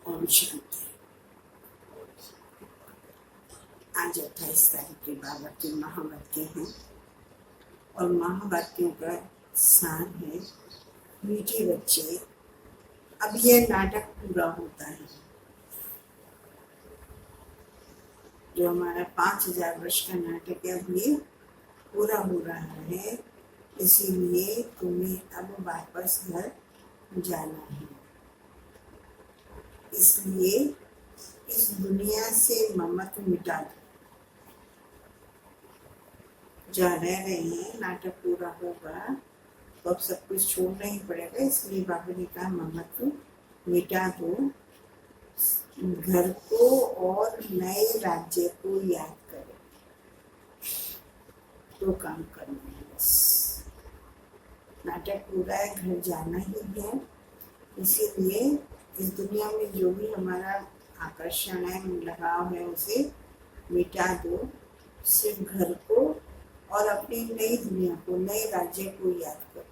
ओम शांति। आज 28 तारीख के बाबा के महावाक्य हैं और महावाक्यों का सार है मीठे बच्चे। अब यह नाटक पूरा होता है जो हमारा 5000 वर्ष का नाटक है, अब ये पूरा हो रहा है। इसीलिए तुम्हें अब वापस घर जाना है। इसलिए इस दुनिया से ममत्व मिटा दो। जा रहे हैं, नाटक पूरा होगा तो अब सब कुछ छोड़ना ही पड़ेगा। इसलिए बाबा ने कहा ममत्व मिटा दो, घर को और नए राज्य को याद करो। तो काम करना है बस। नाटक पूरा है, घर जाना ही है। इसीलिए इस दुनिया में जो भी हमारा आकर्षण है, लगाव है, उसे मिटा दो। सिर्फ घर को और अपनी नई दुनिया को, नए राज्य को याद करो।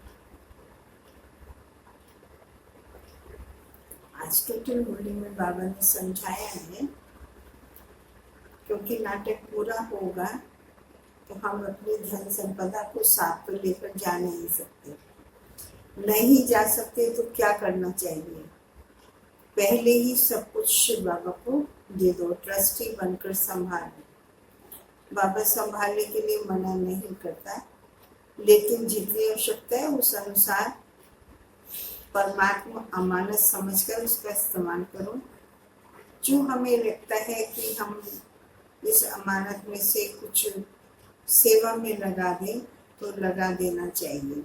आज टोटल होली में बाबा ने समझाया है, क्योंकि नाटक पूरा होगा तो हम अपनी धन संपदा को साथ तो लेकर जा नहीं सकते। नहीं जा सकते तो क्या करना चाहिए? पहले ही सब कुछ शिव बाबा को दे दो, ट्रस्टी बनकर संभाल। बाबा संभालने के लिए मना नहीं करता, लेकिन जितनी आवश्यकता है उस अनुसार परमात्मा अमानत समझकर उसका इस्तेमाल करो। जो हमें लगता है कि हम इस अमानत में से कुछ सेवा में लगा दें तो लगा देना चाहिए।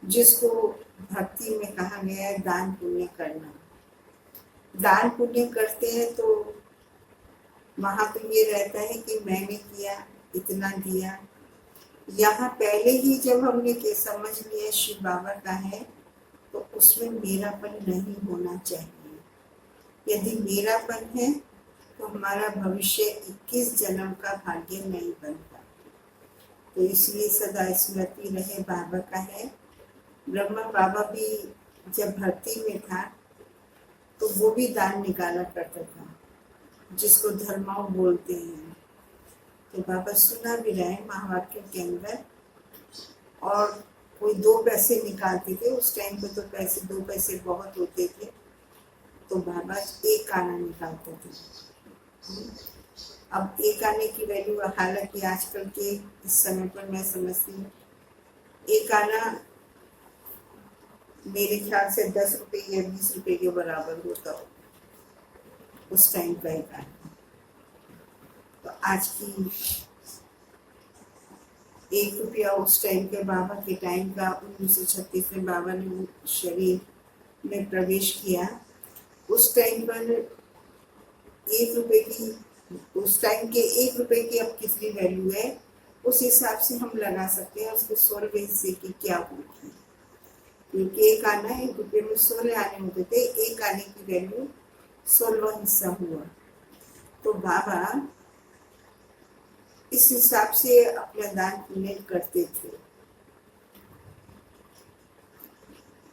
जिसको भक्ति में कहा गया है दान पुण्य करना। दान पुण्य करते हैं तो वहां तो ये रहता है कि मैंने किया, इतना दिया। यहाँ पहले ही जब हमने के समझ लिया शिव बाबा का है तो उसमें मेरापन नहीं होना चाहिए। यदि मेरापन है तो हमारा भविष्य 21 जन्म का भाग्य नहीं बनता। तो इसलिए सदा स्मृति रहे बाबा का है। ब्रह्मा बाबा भी जब भक्ति में था तो वो भी दान निकाला करता था, जिसको धर्माओं बोलते हैं। तो बाबा सुना भी रहे महावाक्य के अंदर। और कोई 2 पैसे निकालते थे, उस टाइम पे तो पैसे 2 पैसे बहुत होते थे, तो बाबा 1 आना निकालते थे। अब 1 आने की वैल्यू, हालांकि आजकल के इस समय पर मैं समझती हूँ 1 आना मेरे ख्याल से 10 रुपए या 20 रुपए के बराबर होता हो उस टाइम का 1 आना। तो आज की 1 रुपया उस टाइम के बाबा के टाइम का 1936 में बाबा ने शरीर में प्रवेश किया। उस टाइम पर 1 रुपए की, उस टाइम के 1 रुपए की अब कितनी वैल्यू है उस हिसाब से हम लगा सकते हैं उसके 16वें हिस्से की क्या होगी। क्योंकि 1 आना 1 रुपये में 16 आने होते थे, 1 आने की वैल्यू 16वां हिस्सा हुआ। तो बाबा इस हिसाब से अपना दान पुण्य करते थे।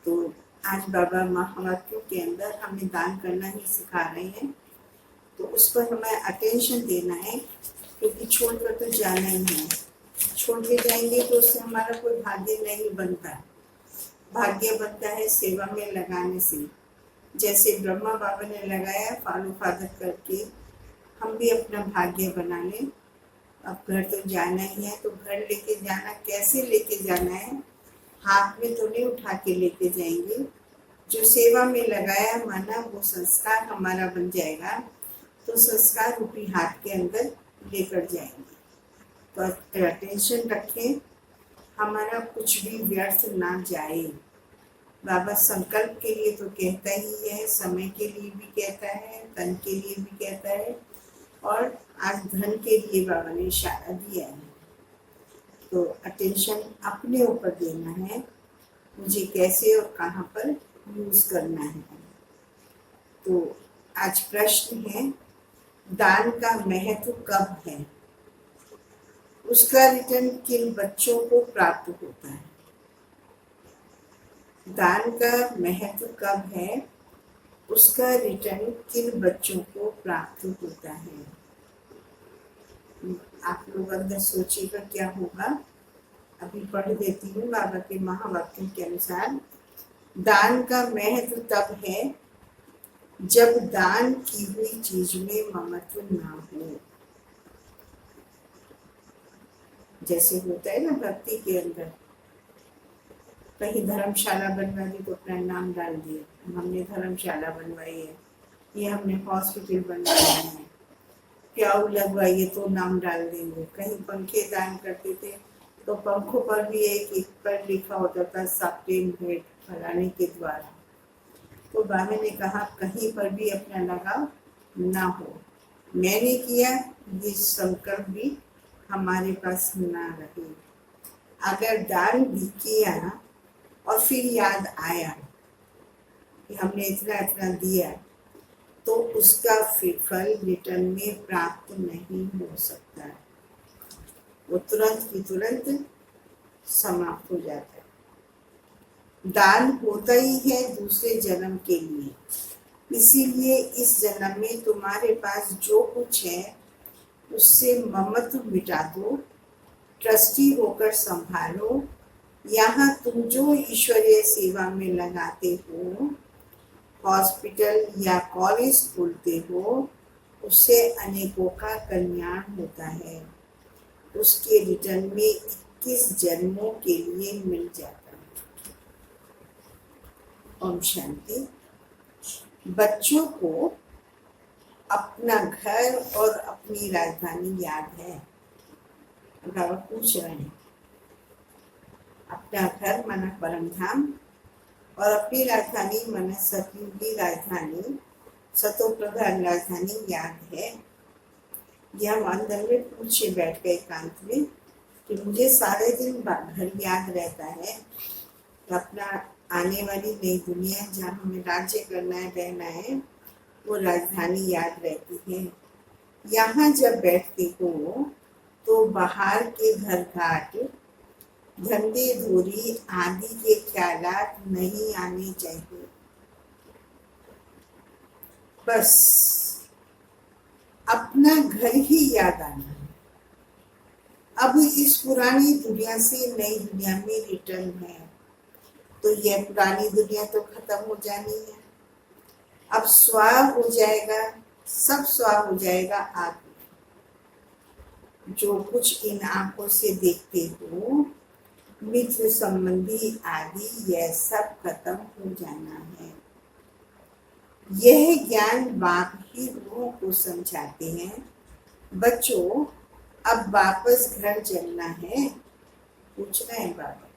तो आज बाबा महावाक्यों के अंदर हमें दान करना ही सिखा रहे हैं। तो उस पर हमें अटेंशन देना है, क्योंकि छोड़कर तो जाना ही है। छोड़ के जाएंगे तो उससे हमारा कोई भाग्य नहीं बनता। भाग्य बनता है सेवा में लगाने से। जैसे ब्रह्मा बाबा ने लगाया फॉलो फादर करके, हम भी अपना भाग्य बना लें। अब घर तो जाना ही है, तो घर लेके जाना, कैसे लेके जाना है? हाथ में तो नहीं उठा के लेके जाएंगे। जो सेवा में लगाया माना वो संस्कार हमारा बन जाएगा, तो संस्कार रूपी हाथ के अंदर लेकर जाएंगे। तो अटेंशन रखें, हमारा कुछ भी व्यर्थ ना जाए। बाबा संकल्प के लिए तो कहता ही है, समय के लिए भी कहता है, तन के लिए भी कहता है, और आज धन के लिए बाबा ने इशारा दिया है। तो अटेंशन अपने ऊपर देना है, मुझे कैसे और कहाँ पर यूज करना है। तो आज प्रश्न है, दान का महत्व कब है? उसका रिटर्न किन बच्चों को प्राप्त होता है? दान का महत्व कब है उसका रिटर्न किन बच्चों को प्राप्त होता है। आप लोग अंदर सोचिएगा क्या होगा। अभी पढ़ देती हूँ बाबा के महावाक्यों के अनुसार। दान का महत्व तब है जब दान की हुई चीज में ममत्व ना हो। जैसे होता है ना भक्ति के अंदर, कहीं धर्मशाला बनवा दी तो अपना नाम डाल दिया, हमने धर्मशाला बनवाई है, ये हमने हॉस्पिटल बनवाया है, प्याऊ लगवाइए तो नाम डाल देंगे। कहीं पंखे दान करते थे तो पंखों पर भी एक पर लिखा होता था सप्टेन भेंट फलाने के द्वारा। तो बाबा ने कहा कहीं पर भी अपना लगाव ना हो। मैंने किया, ये संकल्प भी हमारे पास ना रहे। अगर दान भी किया और फिर याद आया कि हमने इतना इतना दिया, तो उसका फल रिटर्न में प्राप्त नहीं हो सकता, वो तुरंत की तुरंत समाप्त हो जाता है। दान होता ही है दूसरे जन्म के लिए, इसीलिए इस जन्म में तुम्हारे पास जो कुछ है उससे ममत्व मिटा दो, ट्रस्टी होकर संभालो। यहाँ तुम जो ईश्वरीय सेवा में लगाते हो, हॉस्पिटल या कॉलेज खोलते हो, उससे अनेकों का कल्याण होता है। उसके रिटर्न में 21 जन्मों के लिए मिल जाता है। ओम शांति। बच्चों को अपना घर और अपनी राजधानी याद है। बाबा पूछ रहे हैं, अपना घर माना परम धाम और अपनी राजधानी माना सतयुगी राजधानी, सतो प्रधान राजधानी याद है। यह हम अंदर में पूछे बैठ गए एकांत में कि मुझे सारे दिन घर याद रहता है, तो अपना आने वाली नई दुनिया जहाँ हमें राज्य करना है, रहना है, वो राजधानी याद रहती है। यहाँ जब बैठते हो तो बाहर के घर घाट, धंधे धोरी आदि के ख्यालात नहीं आने चाहिए। बस अपना घर ही याद आना है। अब इस पुरानी दुनिया से नई दुनिया में रिटर्न है, तो यह पुरानी दुनिया तो खत्म हो जानी है। अब स्वाह हो जाएगा, सब स्वाह हो जाएगा। आप जो कुछ इन आंखों से देखते हो, मित्र संबंधी आदि, यह सब खत्म हो जाना है। यह ज्ञान बाप ही लोगों को समझाते हैं। बच्चों, अब वापस घर चलना है, पूछना है बाबा,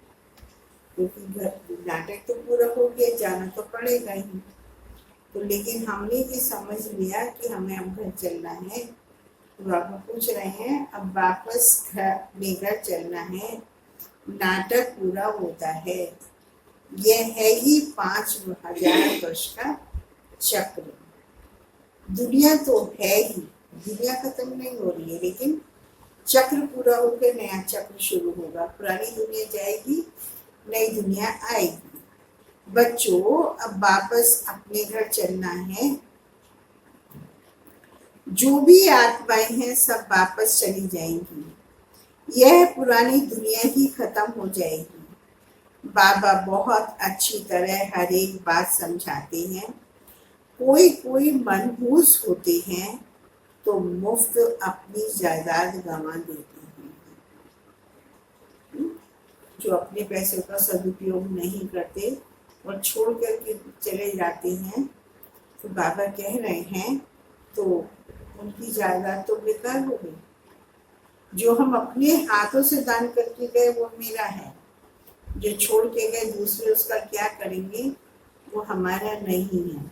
क्योंकि घर नाटक तो पूरा हो गया, जाना तो पड़ेगा ही। तो लेकिन हमने भी समझ लिया कि हमें अब घर चलना है, तो बाबा पूछ रहे हैं अब वापस अपने घर चलना है। नाटक पूरा होता है। यह है ही 5000 वर्ष का चक्र। दुनिया तो है ही, दुनिया खत्म नहीं हो रही है, लेकिन चक्र पूरा होकर नया चक्र शुरू होगा। पुरानी दुनिया जाएगी, नई दुनिया आएगी। बच्चों, अब वापस अपने घर चलना है। जो भी आत्माएं हैं सब वापस चली जाएंगी, यह पुरानी दुनिया ही खत्म हो जाएगी। बाबा बहुत अच्छी तरह हर एक बात समझाते हैं। कोई कोई मनहूस होते हैं तो मुफ्त अपनी जायदाद गंवा देते हैं। जो अपने पैसों का सदुपयोग नहीं करते और छोड़ करके चले जाते हैं, तो बाबा कह रहे हैं तो उनकी जायदाद तो बेकार हो गई। जो हम अपने हाथों से दान करके गए वो मेरा है, जो छोड़ के गए दूसरे उसका क्या करेंगे, वो हमारा नहीं है।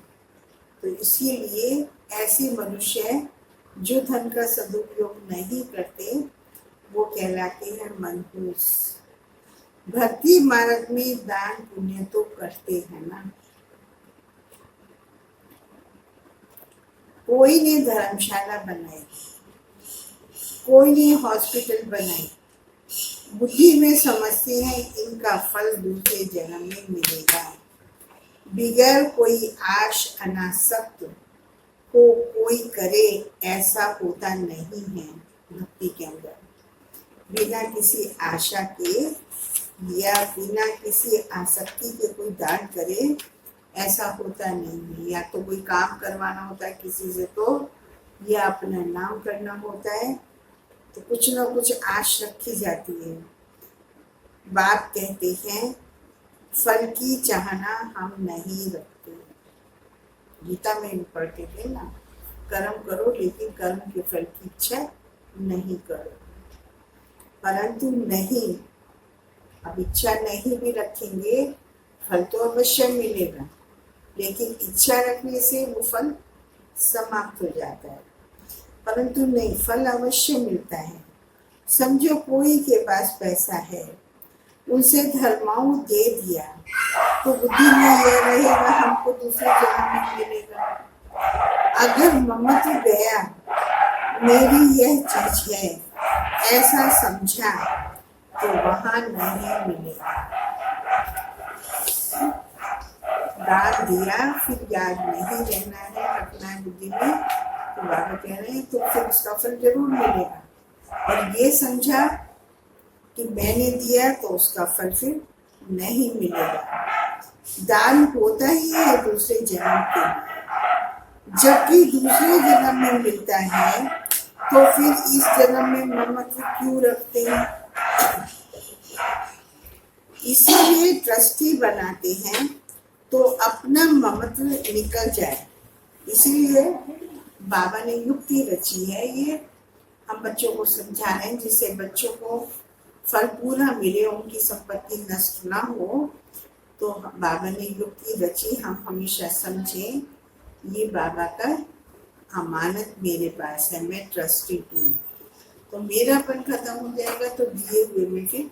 तो इसीलिए ऐसे मनुष्य जो धन का सदुपयोग नहीं करते वो कहलाते हैं मनहूस। भक्ति मार्ग में दान पुण्य तो करते हैं ना। कोई ने धर्मशाला बनाई, कोई ने हॉस्पिटल बनाई, बुद्धि में समझते हैं इनका फल दूसरे जन्म में मिलेगा। बिगैर कोई आश अनासक्त को कोई करे ऐसा होता नहीं है भक्ति के अंदर। बिना किसी आशा के या बिना किसी आसक्ति के कोई दान करे ऐसा होता नहीं है। या तो कोई काम करवाना होता है किसी से तो, या अपना नाम करना होता है तो कुछ ना कुछ आश रखी जाती है। बाप कहते हैं फल की चाहना हम नहीं रखते। गीता में भी पढ़ते थे ना, कर्म करो लेकिन कर्म के फल की इच्छा नहीं करो। परंतु नहीं, अब इच्छा नहीं भी रखेंगे फल तो अवश्य मिलेगा, लेकिन इच्छा रखने से वो फल समाप्त हो जाता है। परंतु नहीं, फल अवश्य मिलता है। समझो कोई के पास पैसा है, उनसे धर्माऊ दे दिया तो बुद्धि में यह रहेगा हमको दूसरे जन्म में मिलेगा। अगर ममत्व गया मेरी यह चीज है ऐसा समझा तो वहां नहीं मिलेगा। दान दिया फिर याद नहीं रहना है, रखना है बुद्धि में, तो बाबा कह रहे हैं तो फिर उसका फल जरूर मिलेगा। और ये समझा कि मैंने दिया तो उसका फल फिर नहीं मिलेगा। दान होता ही है दूसरे जन्म के लिए, जबकि दूसरे जन्म में मिलता है तो फिर इस जन्म में ममत्व क्यों रखते हैं? इसीलिए ट्रस्टी बनाते हैं तो अपना ममत्व निकल जाए। इसीलिए बाबा ने युक्ति रची है, ये हम बच्चों को समझा रहे हैं जिससे बच्चों को फल पूरा मिले, उनकी संपत्ति नष्ट ना हो। तो बाबा ने युक्ति रची, हम हमेशा समझें ये बाबा का अमानत मेरे पास है, मैं ट्रस्टी हूँ। तो मेरापन खत्म हो जाएगा तो दिए हुए में फिर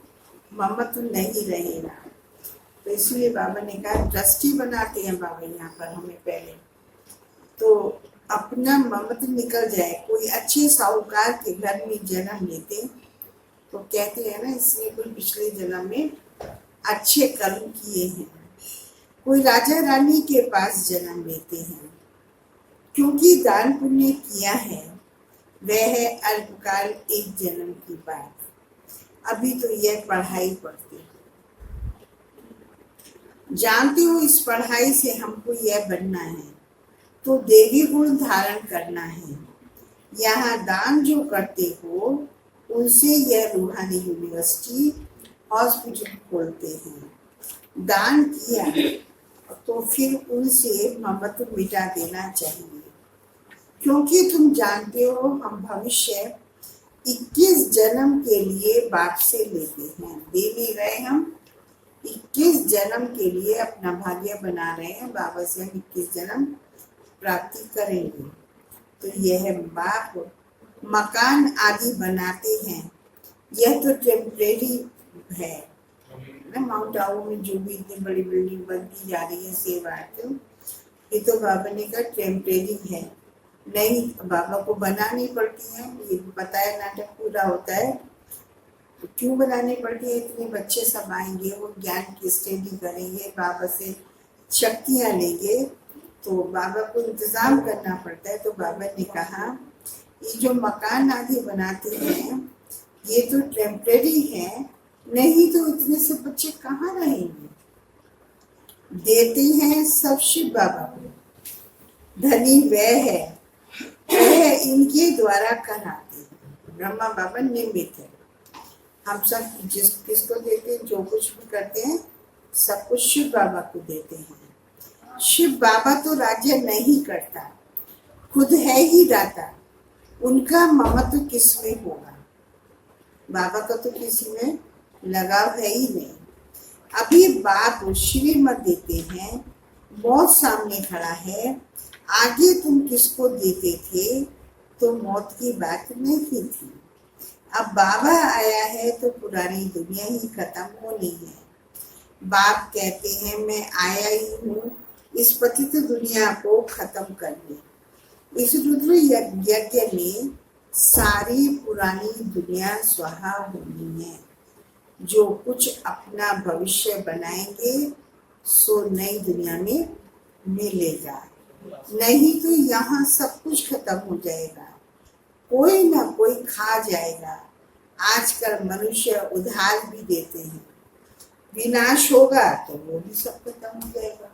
ममत्व नहीं रहेगा। तो इसलिए बाबा ने कहा ट्रस्टी बनाते हैं बाबा यहाँ पर हमें पहले, तो अपना ममत्व निकल जाए। कोई अच्छे साहूकार के घर में जन्म लेते तो कहते हैं ना इसने कोई पिछले जन्म में अच्छे कर्म किए हैं। कोई राजा रानी के पास जन्म लेते हैं क्योंकि दान पुण्य किया है, वह है अल्पकाल एक जन्म की बात। अभी तो यह पढ़ाई पढ़ते जानते हो, इस पढ़ाई से हमको यह बनना है तो देवी गुण धारण करना है। यहाँ दान जो करते हो उनसे यह रूहानी यूनिवर्सिटी हॉस्पिटल खोलते हैं। दान किया तो फिर उनसे ममत्व मिटा देना चाहिए, क्योंकि तुम जानते हो हम भविष्य 21 जन्म के लिए बाप से लेते हैं। दे नहीं रहे, हम 21 जन्म के लिए अपना भाग्य बना रहे हैं। बाबा से हम 21 जन्म प्राप्ति करेंगे। तो यह बाप मकान आदि बनाते हैं, यह तो टेम्परेरी है ना। माउंट आबू में जो भी इतनी बड़ी बिल्डिंग बनती जा रही है सेवा, ये तो बाबा ने कहा टेम्परेरी है, नहीं बाबा को बनानी पड़ती है। ये पता है नाटक पूरा होता है तो क्यों बनानी पड़ती है। इतने बच्चे सब आएंगे, वो ज्ञान की स्टडी करेंगे, बाबा से शक्तियाँ लेंगे, तो बाबा को इंतजाम करना पड़ता है। तो बाबा ने कहा ये जो मकान आदि बनाते हैं ये तो टेम्परेरी है, नहीं तो इतने से बच्चे कहाँ रहेंगे। देते हैं सब शिव बाबा को, धनी वह है, वह इनके द्वारा कराते हैं। ब्रह्मा बाबा निमित्त है, हम सब किसको देते हैं, जो कुछ भी करते हैं सब कुछ शिव बाबा को देते हैं। शिव बाबा तो राज्य नहीं करता, खुद है ही दाता, उनका ममत्व किसमें होगा। बाबा का तो किसी में लगाव है ही नहीं। अभी बाप श्रीमत देते हैं, मौत सामने खड़ा है, आगे तुम किसको देते थे तो मौत की बात नहीं थी। अब बाबा आया है तो पुरानी दुनिया ही खत्म होनी है। बाप कहते हैं मैं आया ही हूँ इस पतित दुनिया को खत्म करने। इस रुद्र यज्ञ में सारी पुरानी दुनिया स्वाहा होनी है। जो कुछ अपना भविष्य बनाएंगे सो नई दुनिया में मिलेगा, नहीं तो यहाँ सब कुछ खत्म हो जाएगा, कोई ना कोई खा जाएगा। आजकल मनुष्य उधार भी देते हैं, विनाश होगा तो वो भी सब खत्म हो जाएगा।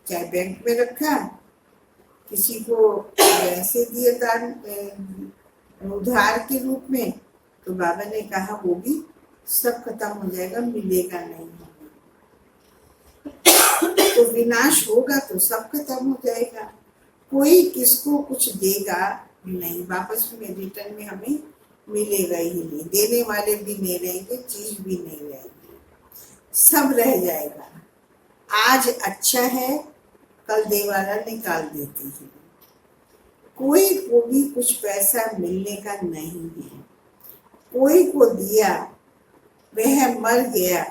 चाहे बैंक में रखा, किसी को ऐसे दिए दान उधार के रूप में, तो बाबा ने कहा वो भी सब खत्म हो जाएगा, मिलेगा नहीं। तो विनाश होगा तो सब खत्म हो जाएगा, कोई किसको कुछ देगा नहीं, वापस में रिटर्न में हमें मिलेगा ही नहीं, देने वाले भी नहीं रहेंगे, चीज भी नहीं रहेगी, सब रह जाएगा। आज अच्छा है, कल देवाला निकाल देते हैं, कोई को भी कुछ पैसा मिलने का नहीं है, कोई को दिया वह मर गया,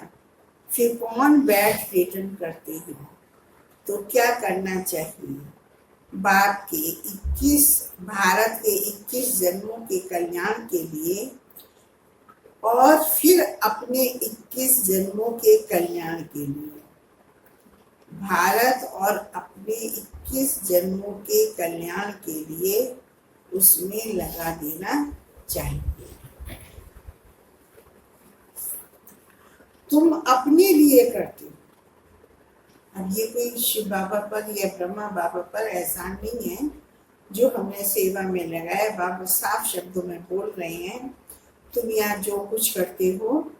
फिर कौन बैठ रिटर्न करते हैं। तो क्या करना चाहिए, बाप के 21 भारत के 21 जन्मों के कल्याण के लिए और फिर अपने 21 जन्मों के कल्याण के लिए, भारत और अपने 21 जन्मों के कल्याण के लिए उसमें लगा देना चाहिए। तुम अपने लिए करते हो, अब ये कोई शिव बाबा पर या ब्रह्मा बाबा पर एहसान नहीं है जो हमने सेवा में लगाया। बाबा साफ शब्दों में बोल रहे हैं, तुम यहाँ जो कुछ करते हो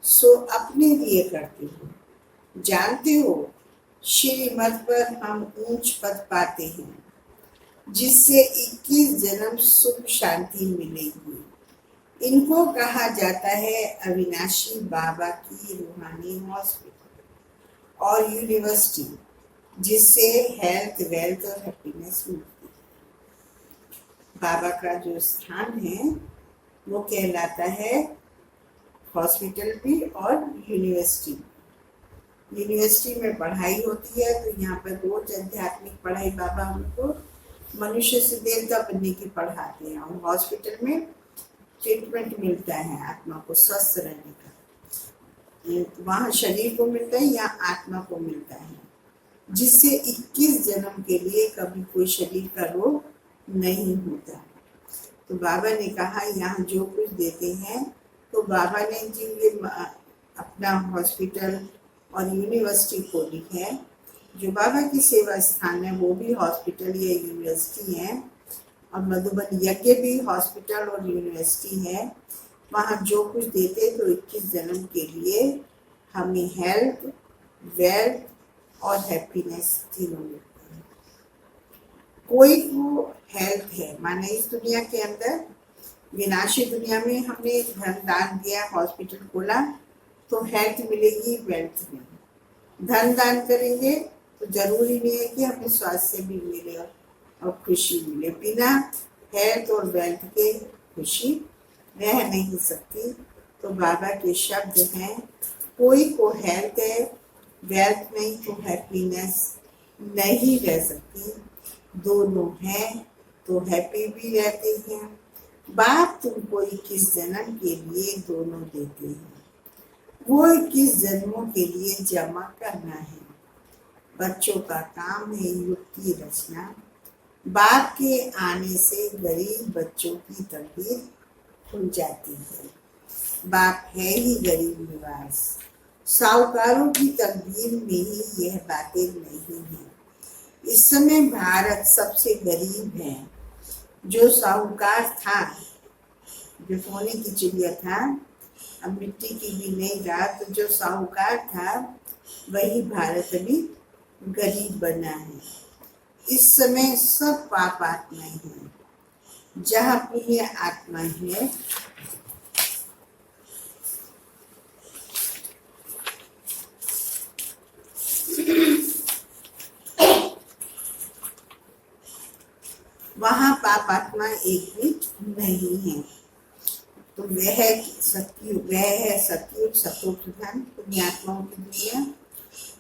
सो अपने लिए करते हो। जानते हो श्रीमत पर हम ऊंच पद पाते हैं, जिससे 21 जन्म सुख शांति मिलेगी। इनको कहा जाता है अविनाशी बाबा की रूहानी हॉस्पिटल और यूनिवर्सिटी, जिससे हेल्थ, वेल्थ और हैप्पीनेस मिलती है। बाबा का जो स्थान है वो कहलाता है हॉस्पिटल भी और यूनिवर्सिटी। यूनिवर्सिटी में पढ़ाई होती है, तो यहाँ पर रोज आध्यात्मिक पढ़ाई बाबा हमको मनुष्य से देवता बनने की पढ़ाते हैं, और हॉस्पिटल में ट्रीटमेंट मिलता है आत्मा को स्वस्थ रहने का। वहाँ शरीर को मिलता है, यहाँ आत्मा को मिलता है, जिससे 21 जन्म के लिए कभी कोई शरीर का रोग नहीं होता। तो बाबा ने कहा यहाँ जो कुछ देते हैं, तो बाबा ने जी ये अपना हॉस्पिटल और यूनिवर्सिटी खोली है। जो बाबा की सेवा स्थान है वो भी हॉस्पिटल या यूनिवर्सिटी है, और मधुबन यज्ञ भी हॉस्पिटल और यूनिवर्सिटी है। वहाँ जो कुछ देते तो 21 जन्म के लिए हमें हेल्थ, वेल्थ और हैप्पीनेस तीनों मिलते हैं। कोई को हेल्थ है, माने इस दुनिया के अंदर विनाशी दुनिया में हमने धन दान दिया, हॉस्पिटल खोला, तो हेल्थ मिलेगी, वेल्थ नहीं। धन दान करेंगे तो जरूरी नहीं है कि हमें स्वास्थ्य भी मिले और खुशी मिले। बिना हेल्थ और वेल्थ के खुशी रह नहीं सकती। तो बाबा के शब्द हैं, कोई को हेल्थ है, वेल्थ नहीं तो हैप्पीनेस नहीं रह सकती। दोनों हैं तो हैप्पी भी रहते हैं। बाप तुमको 21 जन्म के लिए दोनों देते हैं, वो 21 जन्मों के लिए जमा करना है। बच्चों का काम है युक्ति रचना। बाप के आने से गरीब बच्चों की तकदीर खुल जाती है। बाप है ही गरीब निवास, साहूकारों की तकदीर में ही यह बातें नहीं है। इस समय भारत सबसे गरीब है। जो साहूकार था, जो सोने की चिड़िया था, अब मिट्टी की भी नहीं रहा, तो जो साहूकार था वही भारत अभी गरीब बना है। इस समय सब पाप आत्माएं हैं, जहाँ पुण्य आत्मा है वहाँ पाप आत्मा एक भी नहीं है। तो वह सतयुग, वह है सतयुग सतो प्रधान पुण्यात्माओं की दुनिया,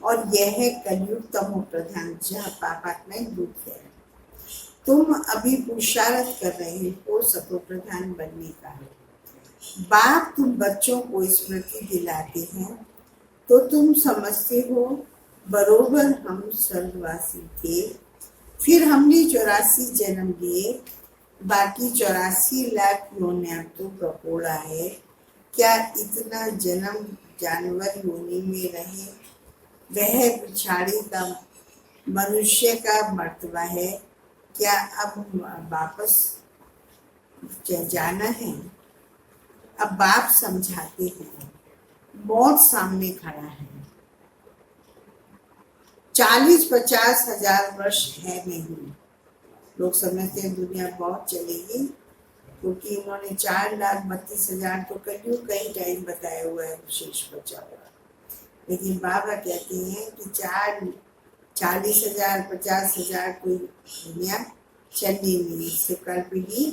और यह है कलयुग तमो प्रधान जहाँ पाप आत्माएं दुख है। तुम अभी पुरुषार्थ कर रहे हो सतो प्रधान बनने का। बाप तुम बच्चों को स्मृति दिलाते हैं, तो तुम समझते हो बरोबर हम स्वर्गवासी थे, फिर हमने 84 जन्म लिए, बाकी 84 लाख योनियां तो प्रपोड़ा है। क्या इतना जन्म जानवर योनि में रहे वह बिछाड़ी का मनुष्य का मर्तबा है? क्या अब वापस जाना है? अब बाप समझाते हैं, मौत सामने खड़ा है। 40-50 हजार वर्ष है नहीं। लोग समझते हैं दुनिया बहुत चलेगी, क्योंकि उन्होंने 4,32,000 तो कलयुग का ही टाइम बताया हुआ है, विशेष बचा हुआ। लेकिन बाबा कहते हैं कि 40,000 50,000 कोई दुनिया चलनी नहीं, इससे कल्प ही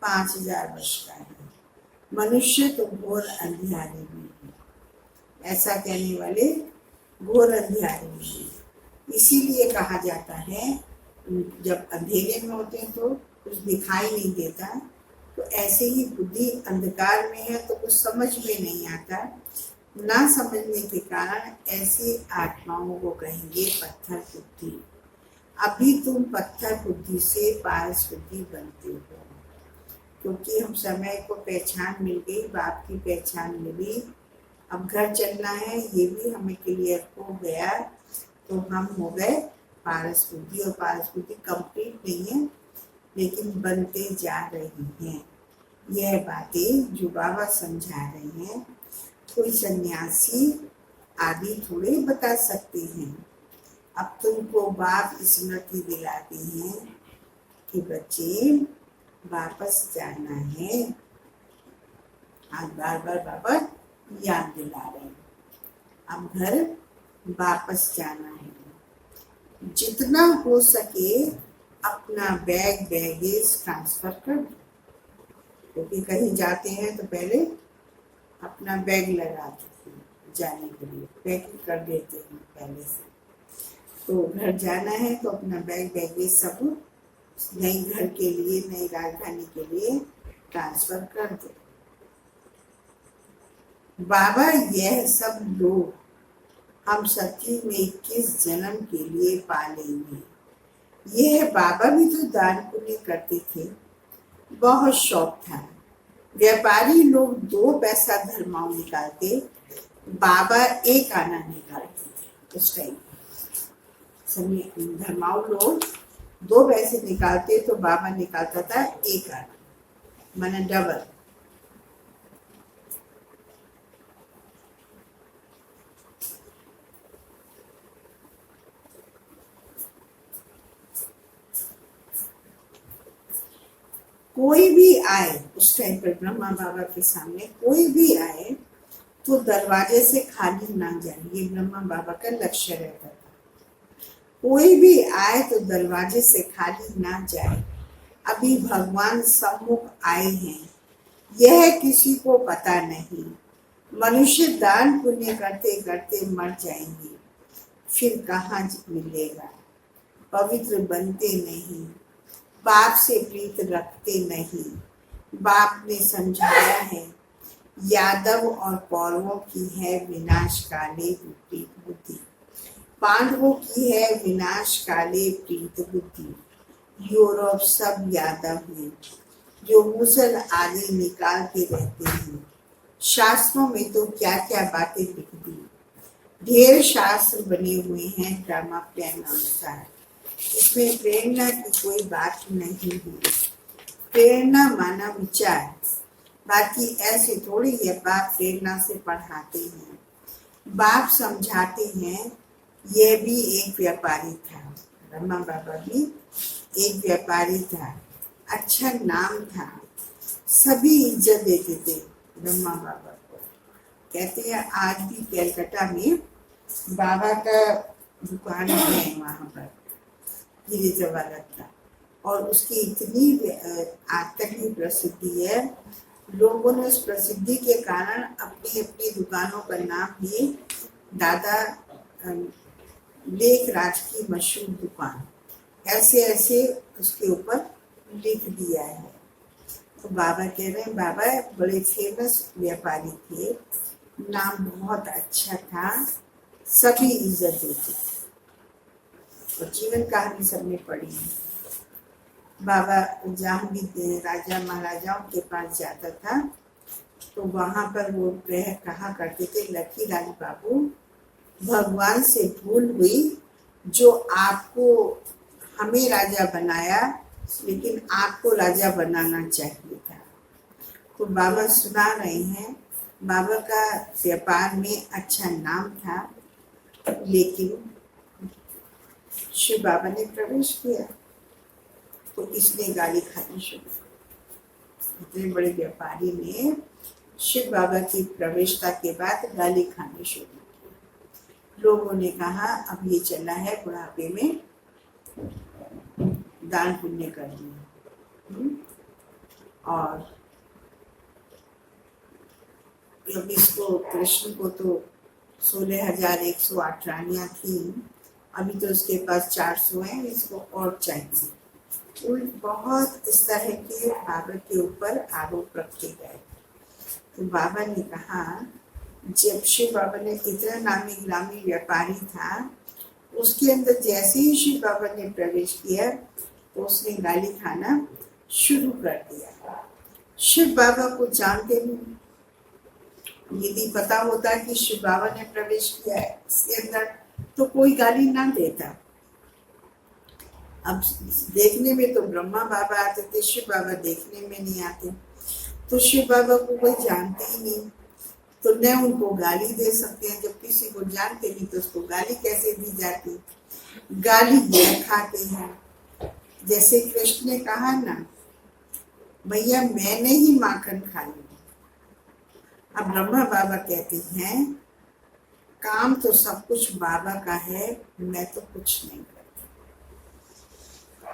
5,000 वर्ष का है। मनुष्य तो घोर अंधियारे में है, ऐसा कहने वाले घोर अंधियारे में है। इसीलिए कहा जाता है जब अंधेरे में होते हैं तो कुछ दिखाई नहीं देता, तो ऐसे ही बुद्धि अंधकार में है तो कुछ समझ में नहीं आता। ना समझने के कारण ऐसी आत्माओं को कहेंगे पत्थर बुद्धि। अभी तुम पत्थर बुद्धि से पारस बुद्धि बनते हो, क्योंकि हम समय को पहचान मिल गई, बाप की पहचान मिली। अब घर चलना है, ये भी हमें क्लियर हो गया, तो हम हो गए पारस बुद्धि। और पारस बुद्धि कंप्लीट नहीं है, लेकिन बनते जा रही हैं। यह बातें जो बाबा समझा रहे हैं कोई सन्यासी आदि थोड़े बता सकते हैं। अब तुमको बाप स्मृति दिलाते हैं कि बच्चे वापस जाना है। आज बार बार बाबा याद दिला रहे हैं, अब घर वापस जाना है। जितना हो सके अपना बैगेज ट्रांसफर कर दो, क्योंकि कहीं जाते हैं तो पहले अपना बैग लगा देते हैं, जाने के लिए पैकिंग कर देते हैं पहले से। तो घर जाना है तो अपना बैगेज सब नई घर के लिए, नई राजधानी के लिए ट्रांसफर कर दो। बाबा यह सब लोग हम सती में 21 जन्म के लिए पालेंगे। यह बाबा भी तो दान पुण्य करते थे, बहुत शौक था। व्यापारी लोग 2 पैसा धर्माओं निकालते, बाबा 1 आना निकालते थे। उस टाइम धर्माओं लोग 2 पैसे निकालते तो बाबा निकालता था 1 आना, माने डबल। कोई भी आए उस टाइम पर ब्रह्मा बाबा के सामने, कोई भी आए तो दरवाजे से खाली ना जाए, ये ब्रह्मा बाबा का लक्ष्य रहता था। कोई भी आए तो दरवाजे से खाली ना जाए। अभी भगवान सम्मुख आए हैं, यह किसी को पता नहीं। मनुष्य दान पुण्य करते करते मर जाएंगे, फिर कहाँ मिलेगा। पवित्र बनते नहीं, बाप से प्रीत रखते नहीं। बाप ने समझाया है यादव और कौरवों की है विनाशकाले प्रीत बुद्धि, पांडवों की है विनाशकाले प्रीत बुद्धि। यूरोप सब यादव हैं जो मुसल आदि निकालते रहते हैं। शास्त्रों में तो क्या क्या बातें लिख दी, ढेर शास्त्र बने हुए हैं ड्रामा प्लान अनुसार। इसमें प्रेरणा की कोई बात नहीं है। प्रेरणा माना विचार, बाकी ऐसे थोड़ी है बाप प्रेरणा से पढ़ाते हैं। बाप समझाते हैं। यह भी एक व्यापारी था, ब्रह्मा बाबा भी एक व्यापारी था, अच्छा नाम था, सभी इज्जत देते थे ब्रह्मा बाबा को। कहते हैं आज भी कलकत्ता में बाबा का दुकान है वहाँ पर गिरिजावाला, और उसकी इतनी आज तक की प्रसिद्धि है। लोगों ने उस प्रसिद्धि के कारण अपनी अपनी दुकानों का नाम ही दादा लेखराज की मशहूर दुकान ऐसे ऐसे उसके ऊपर लिख दिया है। तो बाबा कह रहे हैं बाबा बड़े फेमस व्यापारी थे, नाम बहुत अच्छा था, सभी इज्जत देते और जीवन कहानी सबने पढ़ी है। बाबा जहाँ भी राजा महाराजाओं के पास जाता था तो वहां पर वो कहा करते थे, लकी राज बाबू, भगवान से भूल हुई, जो आपको हमें राजा बनाया लेकिन आपको राजा बनाना चाहिए था। तो बाबा सुना रहे हैं, बाबा का व्यापार में अच्छा नाम था, लेकिन शिव बाबा ने प्रवेश किया तो इसने गाली खानी शुरू। इतने बड़े व्यापारी ने शिव बाबा की प्रवेशता के बाद गाली खानी शुरू की। लोगों ने कहा अब ये चला है बुढ़ापे में दान पुण्य करने, और जब इसको कृष्ण को तो 16,108 रानियां थी, अभी तो उसके पास 400 हैं, इसको और चाहिए। बहुत इस तरह के बाबा के ऊपर आरोप रखे गए। तो बाबा ने कहा, जब शिव बाबा ने इतना नामी ग्रामी व्यापारी था, उसके अंदर जैसे ही शिव बाबा ने प्रवेश किया तो उसने गाली खाना शुरू कर दिया। शिव बाबा को जानते नहीं, यदि पता होता कि शिव बाबा ने प्रवेश किया है इसके अंदर तो कोई गाली ना देता। अब देखने में तो ब्रह्मा बाबा आते थे, शिव बाबा देखने में नहीं आते, तो शिव बाबा को कोई जानते ही नहीं, तो न उनको गाली दे सकते हैं। जब किसी को जानते नहीं तो उसको गाली कैसे दी जाती? गाली ये खाते हैं। जैसे कृष्ण ने कहा ना, भैया मैंने ही माखन खाई। अब ब्रह्मा बाबा कहते हैं, काम तो सब कुछ बाबा का है, मैं तो कुछ नहीं करता।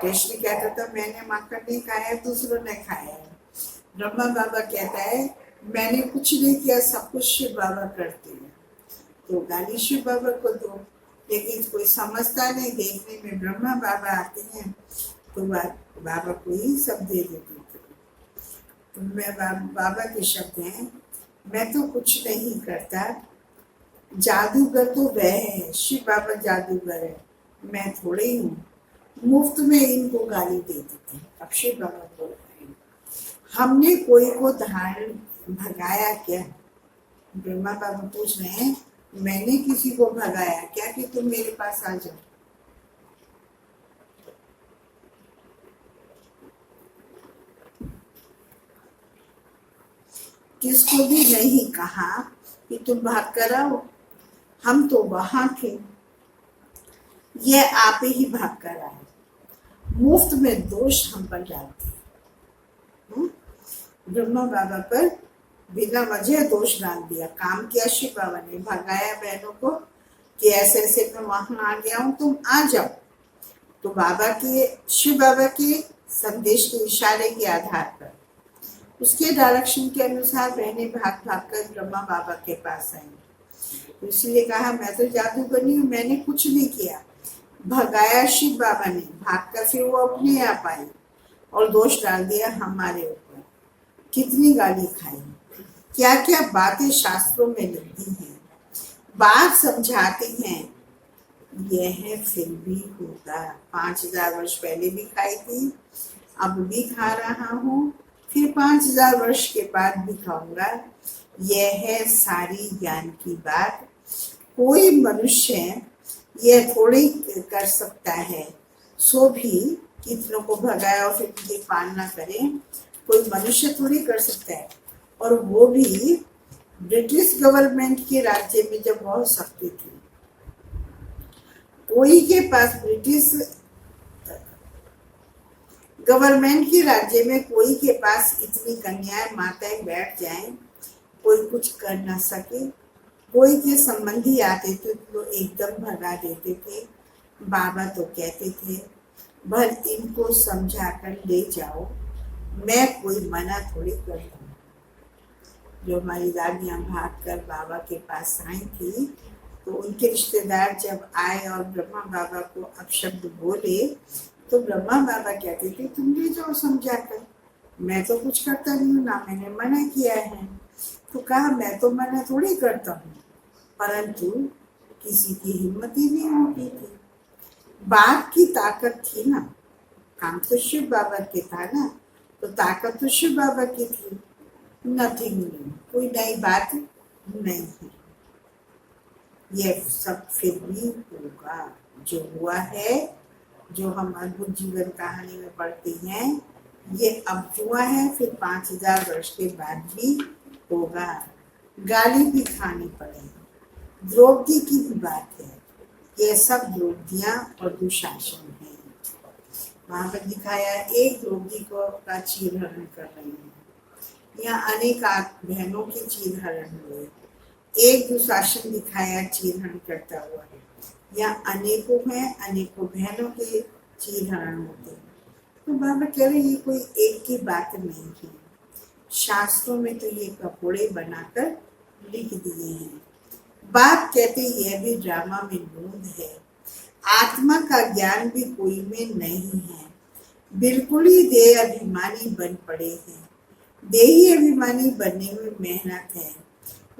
कृष्ण कहता था मैंने माखन नहीं खाया, दूसरों ने खाया है। ब्रह्मा बाबा कहता है मैंने कुछ नहीं किया, सब कुछ शिव बाबा करते हैं। तो गाली शिव बाबा को दो, लेकिन कोई समझता नहीं। देखने में ब्रह्मा बाबा आते हैं तो बाबा को ही सब दे देते थे। तो मैं बाबा के शब्द हैं, मैं तो कुछ नहीं करता, जादूगर तो वह है, शिव बाबा जादूगर है, मैं थोड़े ही हूँ। मुफ्त में इनको गाली दे देते हैं। अब शिव बाबा बोल रहे हैं, हमने कोई को धारण भगाया क्या? ब्रह्मा बाबा पूछ रहे हैं, मैंने किसी को भगाया क्या कि तुम मेरे पास आ जाओ? किसको भी नहीं कहा कि तुम भाग कर आओ, हम तो वहां थे, ये आप ही भाग कर आए। मुफ्त में दोष हम पर डालते हैं। ब्रह्मा बाबा पर बिना वजह दोष डाल दिया। काम किया शिव बाबा ने, भगाया बहनों को कि ऐसे ऐसे मैं वहां आ गया हूं, तुम आ जाओ। तो बाबा के, शिव बाबा के संदेश के इशारे के आधार पर, उसके डायरेक्शन के अनुसार बहनें भाग भाग कर ब्रह्मा बाबा के पास आई। तो इसलिए कहा मैं तो जादूगर नहीं हूँ, मैंने कुछ नहीं किया। भगाया शिव बाबा ने, भागकर फिर वो अपने आप आई और दोष डाल दिया हमारे ऊपर। कितनी गाली खाई, क्या क्या बातें शास्त्रों में लिखती हैं, बात समझाती हैं, यह फिर भी होगा। 5,000 वर्ष पहले भी खाई थी, अब भी खा रहा हूँ, फिर 5,000 वर्ष के बाद भी खाऊंगा। यह है सारी ज्ञान की बात। कोई मनुष्य यह थोड़ी कर सकता है, सो भी कितनों को भगाया और फिर उनकी पालना करे, कोई मनुष्य थोड़ी कर सकता है। और वो भी ब्रिटिश गवर्नमेंट के राज्य में जब बहुत शक्ति थी, कोई के पास, ब्रिटिश गवर्नमेंट के राज्य में कोई के पास इतनी कन्याएं माताएं बैठ जाएं, कोई कुछ कर ना सके। कोई के संबंधी आते थे तो एकदम भगा देते थे। बाबा तो कहते थे भर इनको समझा कर ले जाओ, मैं कोई मना थोड़ी कर दूँ। जो हमारी दादियाँ भाग कर बाबा के पास आई थी, तो उनके रिश्तेदार जब आए और ब्रह्मा बाबा को अपशब्द बोले तो ब्रह्मा बाबा कहते थे तुम ले जाओ समझा कर, मैं तो कुछ करता नहीं हूँ, ना मैंने मना किया है। तो कहा मैं तो मना थोड़ी करता हूँ, परंतु किसी की हिम्मत ही नहीं होती थी। बात की ताकत थी ना, काम तो शिव बाबा के था ना, तो ताकत तो शिव बाबा की थी। नथिंग न्यू, कोई नई बात नहीं है। ये सब फिर भी होगा, जो हुआ है, जो हम अद्भुत जीवन कहानी में पढ़ते हैं, ये अब हुआ है, फिर 5000 वर्ष के बाद भी होगा। गाली भी खानी पड़ेगी। द्रौपदी की भी बात है, ये सब द्रौपदियां और दुशासन है। वहां पर दिखाया एक द्रौपदी को का चीरहरण कर रही है, यहाँ अनेक बहनों के चीरहरण हुए। एक दुशासन दिखाया चीरहरण करता हुआ, यहाँ अनेकों हैं, अनेकों बहनों के चीरहरण होते हैं। तो बाबा कह रहे ये कोई एक की बात नहीं है, शास्त्रों में तो ये कपड़े बनाकर लिख दिए हैं। बाप कहते यह भी ड्रामा में नूंद है, आत्मा का ज्ञान भी कोई में नहीं है, बिल्कुल ही देह अभिमानी बन पड़े हैं। देही अभिमानी बनने में मेहनत है,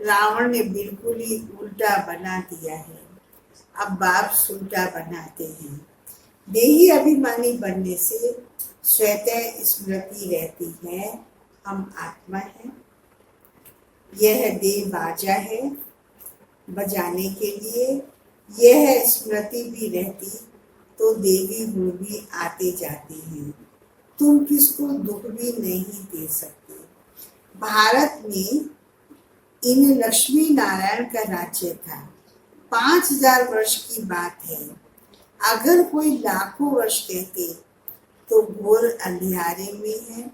रावण ने बिल्कुल ही उल्टा बना दिया है, अब बाप सुलटा बनाते हैं। देही अभिमानी बनने से स्वतः स्मृति रहती है, हम आत्मा हैं, यह देह बाजा है बजाने के लिए, यह स्मृति भी रहती तो देवी गुण भी आते जाते हैं, तुम किसको दुख भी नहीं दे सकते। भारत में इन लक्ष्मी नारायण का राज्य था, 5000 वर्ष की बात है। अगर कोई लाखों वर्ष कहते तो घोर अंधियारे में है।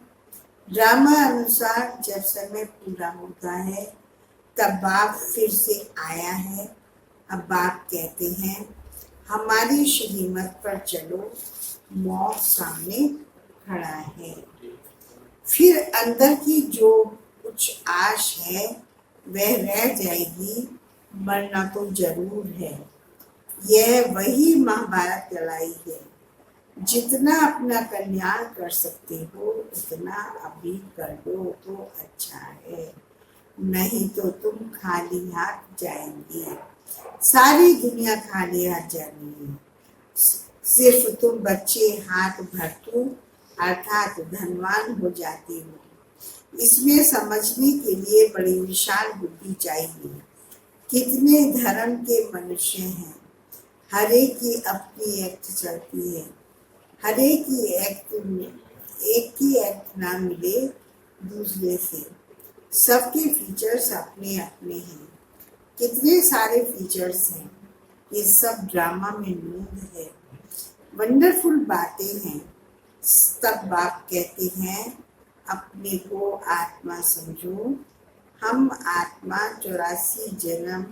ड्रामा अनुसार जब समय पूरा होता है तब बाप फिर से आया है। अब बाप कहते हैं हमारी श्रीमत पर चलो, मौत सामने खड़ा है। फिर अंदर की जो कुछ आश है वह रह जाएगी, मरना तो जरूर है। यह वही महाभारत लड़ाई है, जितना अपना कल्याण कर सकते हो उतना अभी कर दो तो अच्छा है, नहीं तो तुम खाली हाथ जाएंगे। सारी दुनिया खाली हाथ जानी है, सिर्फ तुम बच्चे हाथ भरतू अर्थात धनवान हो जाते हो। इसमें समझने के लिए बड़ी विशाल बुद्धि चाहिए। कितने धर्म के मनुष्य हैं, हर एक की अपनी एक्ट चलती है, हर एक की एक्ट में एक की एक्ट ना मिले दूसरे से, सबके फीचर्स अपने अपने हैं। कितने सारे फीचर्स हैं, ये सब ड्रामा में नूंद है, वंडरफुल बातें हैं। तब बाप कहते हैं अपने को आत्मा समझो, हम आत्मा 84 जन्म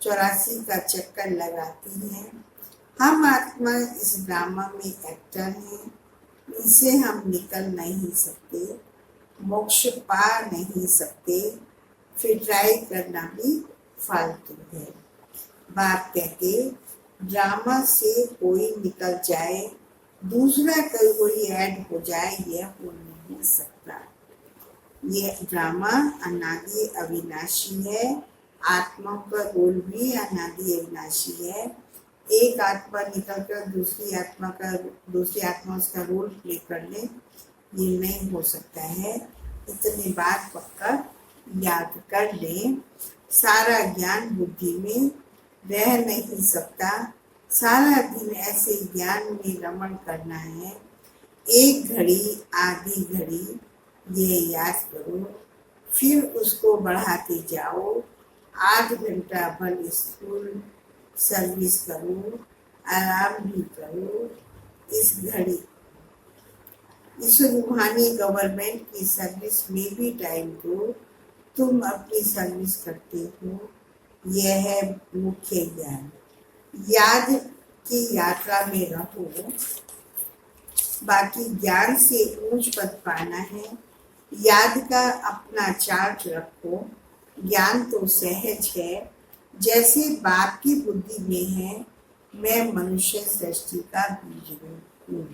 84 का चक्कर लगाती हैं। हम आत्मा इस ड्रामा में एक्टर हैं, इनसे हम निकल नहीं सकते, मोक्ष पा नहीं सकते, फिर ट्राई करना भी फालतू है। बाप कहते ड्रामा से कोई निकल जाए, दूसरा कोई ऐड हो जाए, यह हो नहीं सकता। ये ड्रामा अनादि अविनाशी है, आत्मा का रोल भी अनादि अविनाशी है। एक आत्मा निकलकर दूसरी आत्मा उसका रोल प्ले कर ले, ये नहीं हो सकता है। इतनी बात पक्का याद कर ले। सारा ज्ञान बुद्धि में रह नहीं सकता, सारा दिन ऐसे ज्ञान में रमण करना है। एक घड़ी आधी घड़ी ये याद करो, फिर उसको बढ़ाते जाओ। 8 घंटा भर स्कूल सर्विस करो, आराम भी करो। इस घड़ी इस रूहानी गवर्नमेंट की सर्विस में भी टाइम दो, तुम अपनी सर्विस करते हो। यह है मुख्य ज्ञान। याद की यात्रा में रहो, बाकी ज्ञान से ऊंच पद पाना है। याद का अपना चार्ट रखो, ज्ञान तो सहज है, जैसे बाप की बुद्धि में है। मैं मनुष्य सृष्टि का बीज हूँ,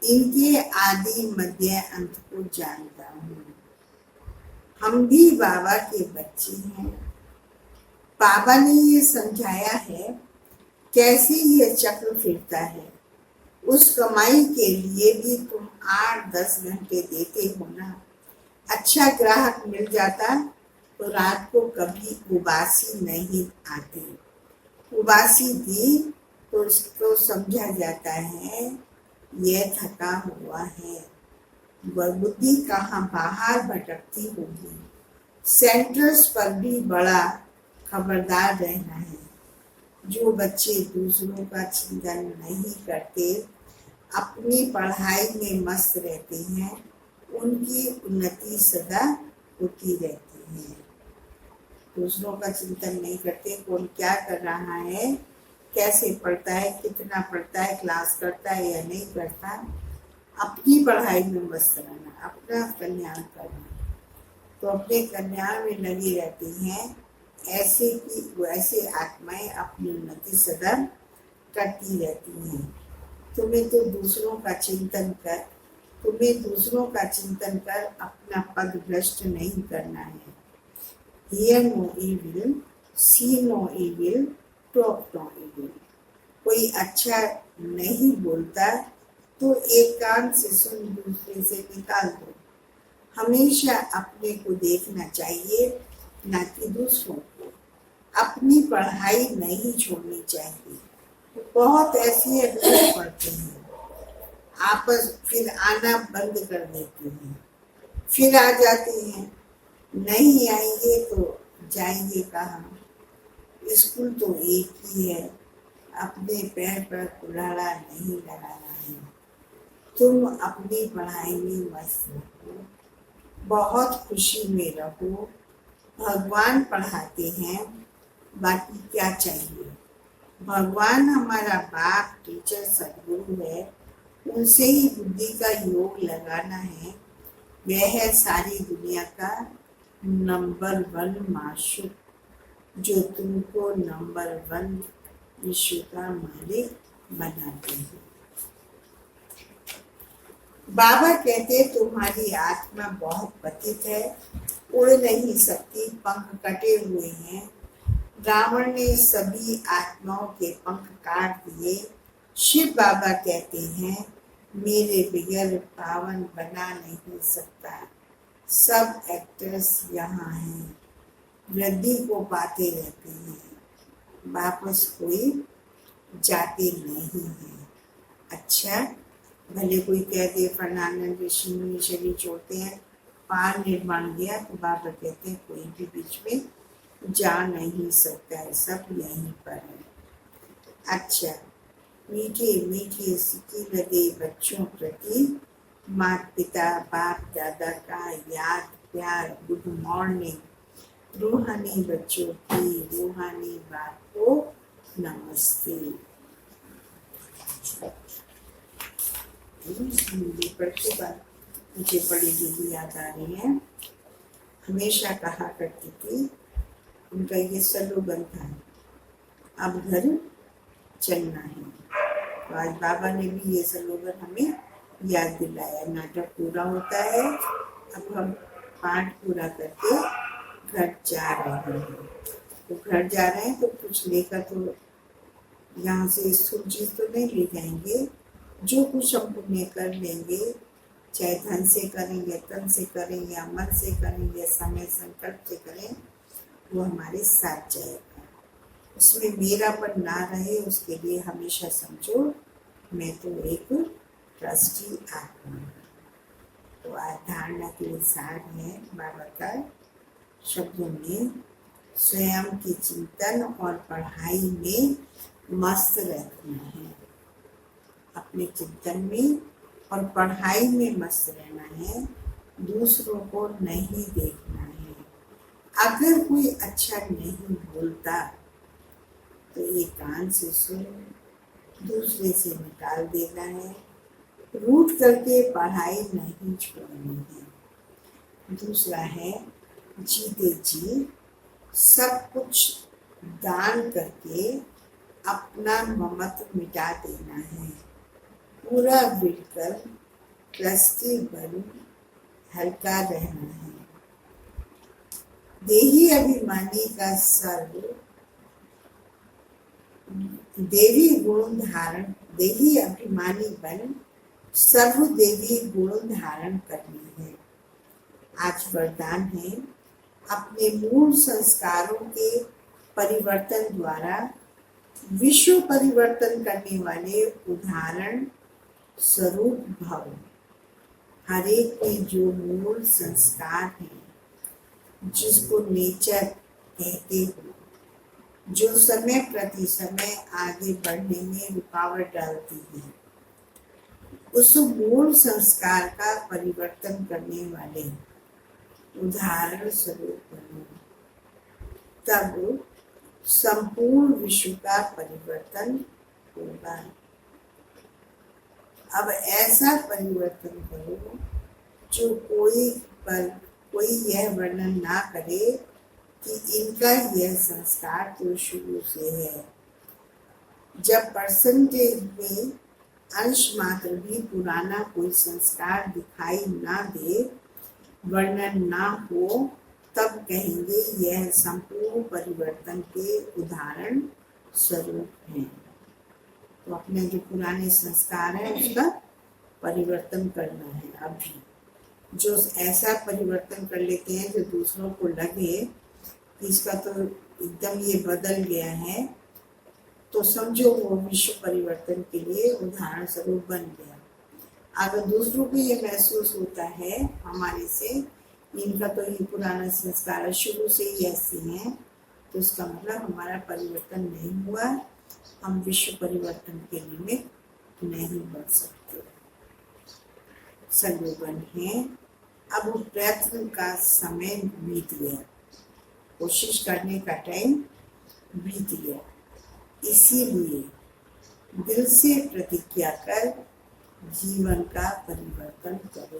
इनके आदि मध्य अंत को जानता हूँ। हम भी बाबा के बच्चे हैं। बाबा ने ये समझाया है कैसे ये चक्र फिरता है। उस कमाई के लिए भी तुम 8-10 घंटे देते हो ना। अच्छा ग्राहक मिल जाता तो रात को कभी उबासी नहीं आती। उबासी दी तो उसको समझा जाता है यह थका हुआ है, वह बुद्धि कहाँ बाहर भटकती होगी। सेंटर्स पर भी बड़ा खबरदार रहना है। जो बच्चे दूसरों का चिंतन नहीं करते, अपनी पढ़ाई में मस्त रहते हैं, उनकी उन्नति सदा होती रहती है। दूसरों का चिंतन नहीं करते, कौन क्या कर रहा है, कैसे पढ़ता है, कितना पढ़ता है, क्लास करता है या नहीं करता, अपनी पढ़ाई में मस्त रहना, अपना कल्याण करना। तो अपने कल्याण में लगी रहती हैं। ऐसे की वैसे आत्माएं अपनी उन्नति सदा करती रहती हैं। तुम्हें दूसरों का चिंतन कर अपना पद भ्रष्ट नहीं करना है। Hear no evil, see no evil, talk no evil। कोई अच्छा नहीं बोलता तो एक कान से सुन दूसरे से निकाल दो। हमेशा अपने को देखना चाहिए, ना कि दूसरों को। अपनी पढ़ाई नहीं छोड़नी चाहिए। बहुत ऐसे लोग पढ़ते हैं, आपस फिर आना बंद कर देते हैं, फिर आ जाते हैं। नहीं आएंगे तो जाएंगे कहाँ। स्कूल तो एक ही है, अपने पैर पर कुल्हाड़ा नहीं लगाना है। तुम अपनी पढ़ाई में मस्त रहो, बहुत खुशी में रहो। भगवान पढ़ाते हैं, बाकी क्या चाहिए। भगवान हमारा बाप, टीचर, सदगुरु है। उनसे ही बुद्धि का योग लगाना है। वह है सारी दुनिया का नंबर 1 माशूक, जो तुमको नंबर 1 विश्व का मालिक बनाते हैं। बाबा कहते तुम्हारी आत्मा बहुत पतित है, उड़ नहीं सकती, पंख कटे हुए हैं। रावण ने सभी आत्माओं के पंख काट दिए। शिव बाबा कहते हैं मेरे बगैर पावन बना नहीं सकता। सब एक्टर्स यहाँ हैं, वृद्धि को पाते रहते हैं, वापस कोई जाते नहीं है। अच्छा, भले कोई कह दे फर्नानंद ऋषि मुनि शरीर छोड़ते हैं, पार निर्माण गया, तो बाबा कहते हैं कोई भी बीच में जा नहीं सकता है, सब यहीं पर है। अच्छा, मीठे मीठे सिक्के लगे बच्चों प्रति माता पिता बाप दादा का याद प्यार, गुड मॉर्निंग। रूहानी बच्चों की रूहानी बात को नमस्ते। पढ़ते बाद मुझे बड़ी दीदी याद आ रही है। हमेशा कहा करती थी, उनका ये स्लोगन था, अब घर चलना है। तो आज बाबा ने भी ये स्लोगन हमें याद दिलाया। नाटक पूरा होता है, अब हम पाठ पूरा करके घर जा रहे हैं। तो घर जा रहे हैं तो कुछ लेकर तो यहाँ से स्थूल चीज तो नहीं ले जाएंगे। जो कुछ हम पुण्य कर लेंगे, चाहे धन से करेंगे, तन से करेंगे, या मन से करेंगे, समय संकल्प से करें, वो हमारे साथ जाएगा। उसमें मेरापन ना रहे, उसके लिए हमेशा समझो मैं तो एक ट्रस्टी आत्मा। तो आज धारणा के लिए सार है बाबा का शब्दों में, स्वयं के चिंतन और पढ़ाई में मस्त रहना है। अपने चिंतन में और पढ़ाई में मस्त रहना है, दूसरों को नहीं देखना है। अगर कोई अच्छा नहीं बोलता तो ये कान से सुन, दूसरे से निकाल देना है। रूठ करके पढ़ाई नहीं छोड़नी है। दूसरा है जीते जी सब कुछ दान करके अपना ममत्व मिटा देना है। पूरा बिल्कुल ट्रस्टी बन हल्का रहना है। देही अभिमानी का सर्व देवी गुण धारण, देही अभिमानी बन सर्व देवी गुण धारण करनी है। आज वरदान है, अपने मूल संस्कारों के परिवर्तन द्वारा विश्व परिवर्तन करने वाले उदाहरण स्वरूप भव। हर एक में जो मूल संस्कार है, जिसको नेचर कहते हो, जो समय प्रति समय आगे बढ़ने में रुकावट डालती है, उस मूल संस्कार का परिवर्तन करने वाले उदाहरण स्वरूप बनो। तब संपूर्ण विश्व का परिवर्तन होगा। अब ऐसा परिवर्तन करो जो कोई यह वर्णन ना करे कि इनका यह संस्कार तो शुरू से है। जब परसेंटेज में अंश मात्र भी पुराना कोई संस्कार दिखाई ना दे, वर्णन ना हो, तब कहेंगे यह संपूर्ण परिवर्तन के उदाहरण स्वरूप है। तो अपने जो पुराने संस्कार है उसका परिवर्तन करना है। अभी जो ऐसा परिवर्तन कर लेते हैं जो दूसरों को लगे कि इसका तो एकदम ये बदल गया है, तो समझो वो विश्व परिवर्तन के लिए उदाहरण स्वरूप बन गया। अगर दूसरों को ये महसूस होता है हमारे से इनका तो ये पुराना संस्कार शुरू से ही ऐसे हैं, तो इसका मतलब हमारा परिवर्तन नहीं हुआ, हम विश्व परिवर्तन के लिए नहीं बढ़ सकते। संयोगन है, अब प्रयत्न का समय बीत गया, कोशिश करने का टाइम बीत गया। इसीलिए दिल से प्रतिज्ञा कर जीवन का परिवर्तन करो।